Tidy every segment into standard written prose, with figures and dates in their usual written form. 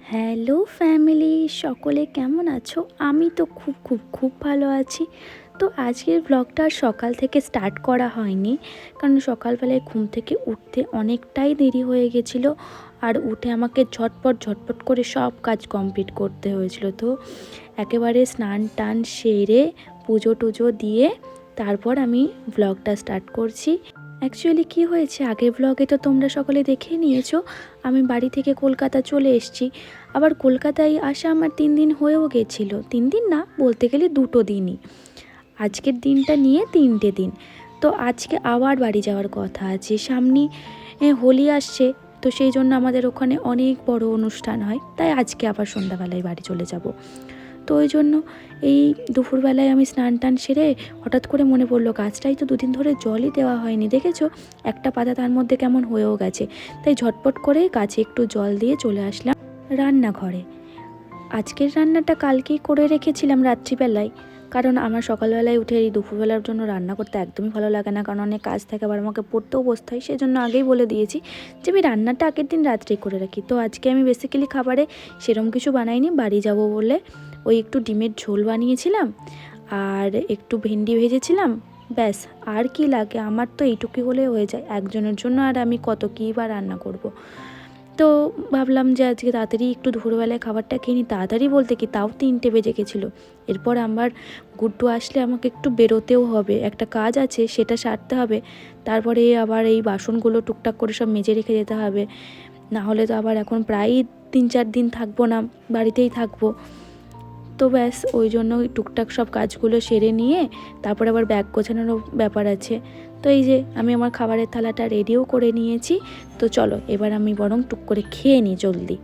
Hello family, সকলে কেমন আছো? আমি তো খুব খুব খুব ভালো আছি। তো আজকের ব্লগটা আর সকাল থেকে স্টার্ট করা হয়নি, কারণ সকালবেলায় ঘুম থেকে উঠতে অনেকটাই দেরি হয়ে গেছিলো। আর উঠে আমাকে ঝটপট ঝটপট করে সব কাজ কমপ্লিট করতে হয়েছিল। তো একেবারে স্নান টান সেরে পুজো টুজো দিয়ে তারপর আমি ব্লগটা স্টার্ট করছি। অ্যাকচুয়ালি কী হয়েছে, আগের ব্লগে তো তোমরা সকলে দেখে নিয়েছো, আমি বাড়ি থেকে কলকাতা চলে এসেছি। আবার কলকাতায় আসা আমার 3 দিন হয়েও গেছিলো। 3 দিন না, বলতে গেলে 2 দিনই। আজকের দিনটা নিয়ে 3টে দিন। তো আজকে আবার বাড়ি যাওয়ার কথা আছে, সামনে হোলি আসছে। তো সেই জন্য আমাদের ওখানে অনেক বড় অনুষ্ঠান হয়, তাই আজকে আবার সন্ধ্যাবেলায় বাড়ি চলে যাব। তো ওই জন্য এই দুপুরবেলায় আমি স্নান টান সেরে হঠাৎ করে মনে পড়লো গাছটাই তো 2 দিন ধরে জলই দেওয়া হয়নি, দেখেছো একটা পাতা তার মধ্যে কেমন হয়েও গেছে। তাই ঝটপট করে গাছে একটু জল দিয়ে চলে আসলাম রান্নাঘরে। আজকের রান্নাটা কালকেই করে রেখেছিলাম রাত্রিবেলায়, কারণ আমার সকালবেলায় উঠে এই দুপুরবেলার জন্য রান্না করতে একদমই ভালো লাগে না, কারণ অনেক কাজ থাকে, আবার আমাকে পড়তেও বসতে হয়। সেই জন্য আগেই বলে দিয়েছি যে আমি রান্নাটা আগের দিন রাত্রেই করে রাখি। তো আজকে আমি বেসিক্যালি খাবারে সেরকম কিছু বানাইনি, বাড়ি যাব বলে ওই একটু ডিমের ঝোল বানিয়েছিলাম আর একটু ভেন্ডি ভেজেছিলাম, ব্যাস। আর কি লাগে, আমার তো এইটুকুই হলে হয়ে যায় একজনের জন্য, আর আমি কত কী বা রান্না করব। তো ভাবলাম যে আজকে তাড়াতাড়ি একটু দুপুরবেলায় খাবারটা খেয়ে নিই। তাড়াতাড়ি বলতে কি, তাও 3টে বেজে গেছিলো। এরপর আমার গুড্ডু আসলে আমাকে একটু বেরোতেও হবে, একটা কাজ আছে সেটা সারতে হবে। তারপরে আবার এই বাসনগুলো টুকটাক করে সব মেজে রেখে যেতে হবে, না হলে তো আবার এখন প্রায়ই 3-4 দিন থাকবো না, বাড়িতেই থাকবো। তো ব্যাস ওই জন্য টুকটাক সব কাজগুলো সেরে নিয়ে তারপর আবার ব্যাগ গোছানোরও ব্যাপার আছে। তো এই যে আমি আমার খাবারের থালাটা রেডিও করে নিয়েছি। তো চলো এবার আমি বরং টুক করে খেয়ে নিই জলদি।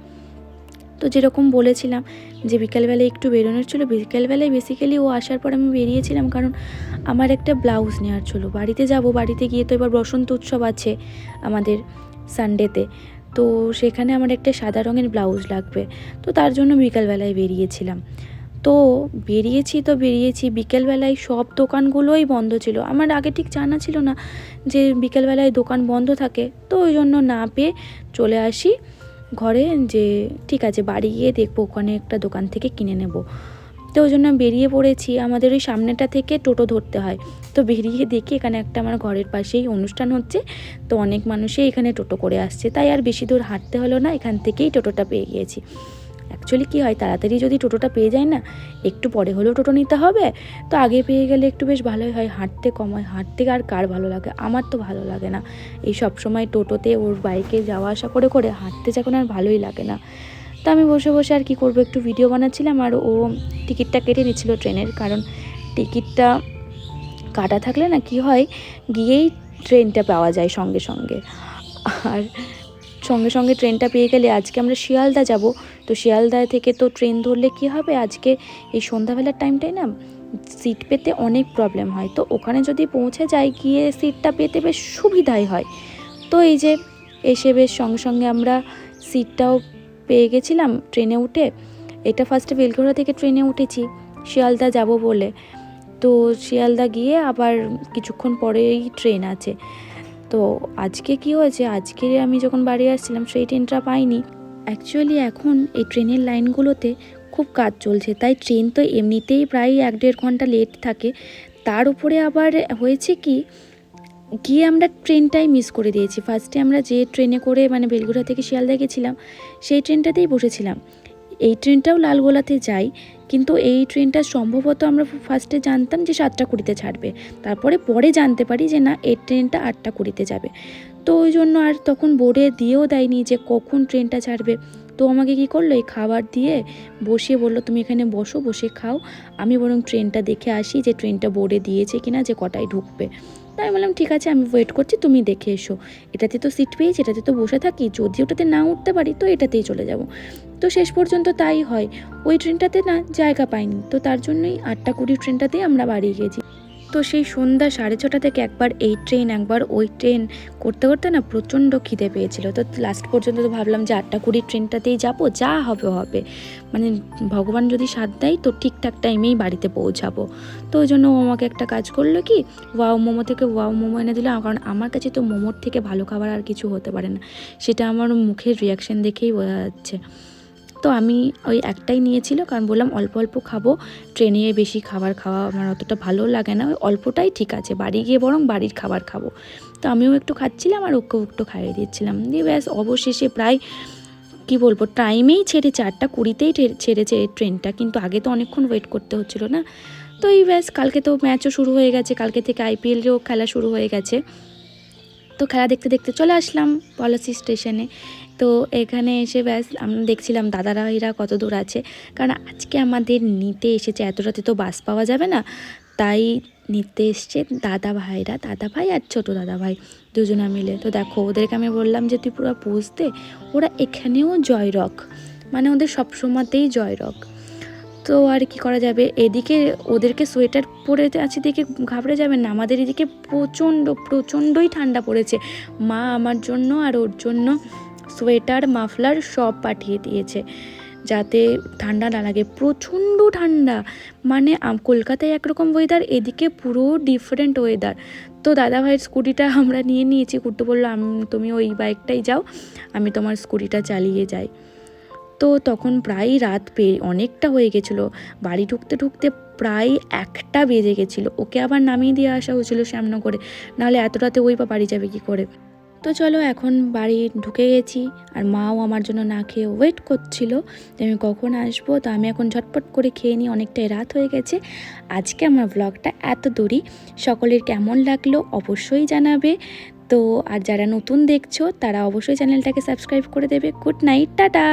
তো যেরকম বলেছিলাম যে বিকালবেলায় একটু বেরোনোর ছিল, বিকালবেলায় বেসিক্যালি ও আসার পর আমি বেরিয়েছিলাম, কারণ আমার একটা ব্লাউজ নেওয়ার ছিল। বাড়িতে যাব, বাড়িতে গিয়ে তো এবার বসন্ত উৎসব আছে আমাদের সানডেতে। তো সেখানে আমার একটা সাদা রঙের ব্লাউজ লাগবে। তো তার জন্য বিকালবেলায় বেরিয়েছিলাম। তো বেরিয়েছি বিকেলবেলায় সব দোকানগুলোই বন্ধ ছিল। আমার আগে ঠিক জানা ছিল না যে বিকেলবেলায় দোকান বন্ধ থাকে। তো ওই জন্য না পেয়ে চলে আসি ঘরে, যে ঠিক আছে বাড়ি গিয়ে দেখবো ওখানে একটা দোকান থেকে কিনে নেব। তো ওই জন্য বেরিয়ে পড়েছি। আমাদের ওই সামনেটা থেকে টোটো ধরতে হয়। তো বেরিয়ে দেখি এখানে একটা আমার ঘরের পাশেই অনুষ্ঠান হচ্ছে। তো অনেক মানুষই এখানে টোটো করে আসছে, তাই আর বেশি দূর হাঁটতে হলো না, এখান থেকেই টোটোটা পেয়ে গিয়েছি। অ্যাকচুয়ালি কী হয়, তাড়াতাড়ি যদি টোটোটা পেয়ে যায় না, একটু পরে হলেও টোটো নিতে হবে। তো আগে পেয়ে গেলে একটু বেশ ভালোই হয়, হাঁটতে কম হয়। হাঁটতে আর কার ভালো লাগে, আমার তো ভালো লাগে না। এই সব সময় টোটোতে ওর বাইকে যাওয়া আসা করে করে হাঁটতে যখন আর ভালোই লাগে না। তো আমি বসে বসে আর কি করব, একটু ভিডিও বানাচ্ছিলাম। আর ও টিকিটটা কেটে নিচ্ছিল ট্রেনের, কারণ টিকিটটা কাটা থাকলে না কি হয়, গিয়েই ট্রেনটা পাওয়া যায় সঙ্গে সঙ্গে। আর সঙ্গে সঙ্গে ট্রেনটা পেয়ে গেলে, আজকে আমরা শিয়ালদা যাব। তো শিয়ালদা থেকে তো ট্রেন ধরলে কি হবে, আজকে এই সন্ধ্যাবেলার টাইমটাই না সিট পেতে অনেক প্রবলেম হয়। তো ওখানে যদি পৌঁছে যায়, গিয়ে সিটটা পেতে বেশ সুবিধাই হয়। তো এই যে এসে বেশ সঙ্গে সঙ্গে আমরা সিটটাও পেয়ে গেছিলাম ট্রেনে উঠে। এটা ফার্স্টে বেলঘড়া থেকে ট্রেনে উঠেছি শিয়ালদা যাব বলে। তো শিয়ালদা গিয়ে আবার কিছুক্ষণ পরেই ট্রেন আছে। তো আজকে কি হয়েছে, আজকে আমি যখন বাড়ি আসছিলাম সেই ট্রেনটা পাইনি। অ্যাকচুয়ালি এখন এই ট্রেনের লাইনগুলোতে খুব কাজ চলছে, তাই ট্রেন তো এমনিতেই প্রায় 1-1.5 ঘন্টা লেট থাকে। তার উপরে আবার হয়েছে কি, গিয়ে আমরা ট্রেনটাই মিস করে দিয়েছি। ফার্স্টে আমরা যে ট্রেনে করে মানে বেলঘড়া থেকে শিয়ালদা গেছিলাম, সেই ট্রেনটাতেই বসেছিলাম। এই ট্রেনটাও লালগোলাতে যায়, কিন্তু এই ট্রেনটা সম্ভবত আমরা ফার্স্টে জানতাম যে 7টা 20-তে ছাড়বে। তারপরে পরে জানতে পারি যে না, এই ট্রেনটা 8টা 20-তে যাবে। তো ওই জন্য আর তখন বোর্ডে দিয়েও দেয়নি যে কখন ট্রেনটা ছাড়বে। তো আমাকে কি করলো, এই খাবার দিয়ে বসিয়ে বললো তুমি এখানে বসো, বসে খাও, আমি বরং ট্রেনটা দেখে আসি যে ট্রেনটা বোর্ডে দিয়েছে কিনা, যে কটায় ঢুকবে। তাই আমি বললাম ঠিক আছে, আমি ওয়েট করছি, তুমি দেখে এসো। এটাতে তো সিট পেয়েছি, এটাতে তো বসে থাকি, যদি ওটাতে না উঠতে পারি তো এটাতেই চলে যাব। তো শেষ পর্যন্ত তাই হয়, ওই ট্রেনটাতে না জায়গা পাইনি। তো তার জন্যই 8টা 20 ট্রেনটাতেই আমরা বাড়ি গেছি। তো সেই সন্ধ্যা 6:30 থেকে একবার এই ট্রেন একবার ওই ট্রেন করতে করতে না প্রচণ্ড খিদে পেয়েছিল। তো লাস্ট পর্যন্ত তো ভাবলাম যে 8টা 20 ট্রেনটাতেই যাবো, যা হবে হবে, মানে ভগবান যদি সাথ দেয় তো ঠিকঠাক টাইমেই বাড়িতে পৌঁছাবো। তো ওই জন্য ও আমাকে একটা কাজ করলো কি, ওয়াও মোমো থেকে ওয়াও মোমো এনে দিল। কারণ আমার কাছে তো মোমোর থেকে ভালো খাবার আর কিছু হতে পারে না, সেটা আমার মুখের রিয়াকশান দেখেই বোঝা যাচ্ছে। তো আমি ওই একটাই নিয়েছিল, কারণ বললাম অল্প অল্প খাবো, ট্রেনে বেশি খাবার খাওয়া আমার অতটা ভালো লাগে না, ওই অল্পটাই ঠিক আছে, বাড়ি গিয়ে বরং বাড়ির খাবার খাবো। তো আমিও একটু খাচ্ছিলাম আর ওকেও একটু খাইয়ে দিচ্ছিলাম। দিয়ে ব্যাস অবশেষে প্রায় কি বলবো টাইমেই ছেড়েছে, 8:20-তেই ছেড়েছে ট্রেনটা, কিন্তু আগে তো অনেকক্ষণ ওয়েট করতে হচ্ছিলো না। তো এই ব্যাস কালকে তো ম্যাচও শুরু হয়ে গেছে, কালকে থেকে আইপিএলেরও খেলা শুরু হয়ে গেছে। তো খেলা দেখতে দেখতে চলে আসলাম পলাশী স্টেশনে। তো এখানে এসে ব্যাস আমরা দেখছিলাম দাদারা এরা কত দূর আছে, কারণ আজকে আমাদের নিতে এসেছে, এত রাতে তো বাস পাওয়া যাবে না, তাই নিতে এসছে দাদা ভাই আর ছোটো দাদা ভাই দুজনা মিলে। তো দেখো ওদেরকে আমি বললাম যে তুই পুরো পৌঁছতে, ওরা এখানেও জয়রক, মানে ওদের সবসময়তেই জয়রক। তো আর কি করা যাবে, এদিকে ওদেরকে সোয়েটার পরে আছে দেখে ঘাবড়ে যাবেন না, আমাদের এদিকে প্রচণ্ডই ঠান্ডা পড়েছে। মা আমার জন্য আর ওর জন্য সোয়েটার মাফলার সব পাঠিয়ে দিয়েছে যাতে ঠান্ডা না লাগে, প্রচণ্ড ঠান্ডা। মানে কলকাতায় একরকম ওয়েদার, এদিকে পুরো ডিফারেন্ট ওয়েদার। তো দাদাভাইয়ের স্কুটিটা আমরা নিয়ে নিয়েছি, কুট্টু বললো তুমি ওই বাইকটাই যাও, আমি তোমার স্কুটিটা চালিয়ে যাই। তো তখন প্রায় রাত অনেকটা হয়ে গেছিলো, বাড়ি ঢুকতে ঢুকতে প্রায় 1টা বেজে গেছিলো। ওকে আবার নামিয়ে দিয়ে আসা হয়েছিলো শ্যামনগরে, নাহলে এত রাতে ওই বা বাড়ি যাবে কী করে। তো চলো এখন বাড়ি ঢুকে গেছি, আর মাও আমার জন্য না খেয়ে ওয়েট করছিল যে আমি কখন আসবো। তো আমি এখন ঝটপট করে খেয়ে নিই, অনেকটাই রাত হয়ে গেছে। আজকে আমার ব্লগটা এত দূরই, সকলের কেমন লাগলো অবশ্যই জানাবে। তো আর যারা নতুন দেখছো তারা অবশ্যই চ্যানেলটাকে সাবস্ক্রাইব করে দেবে। Good night, tata.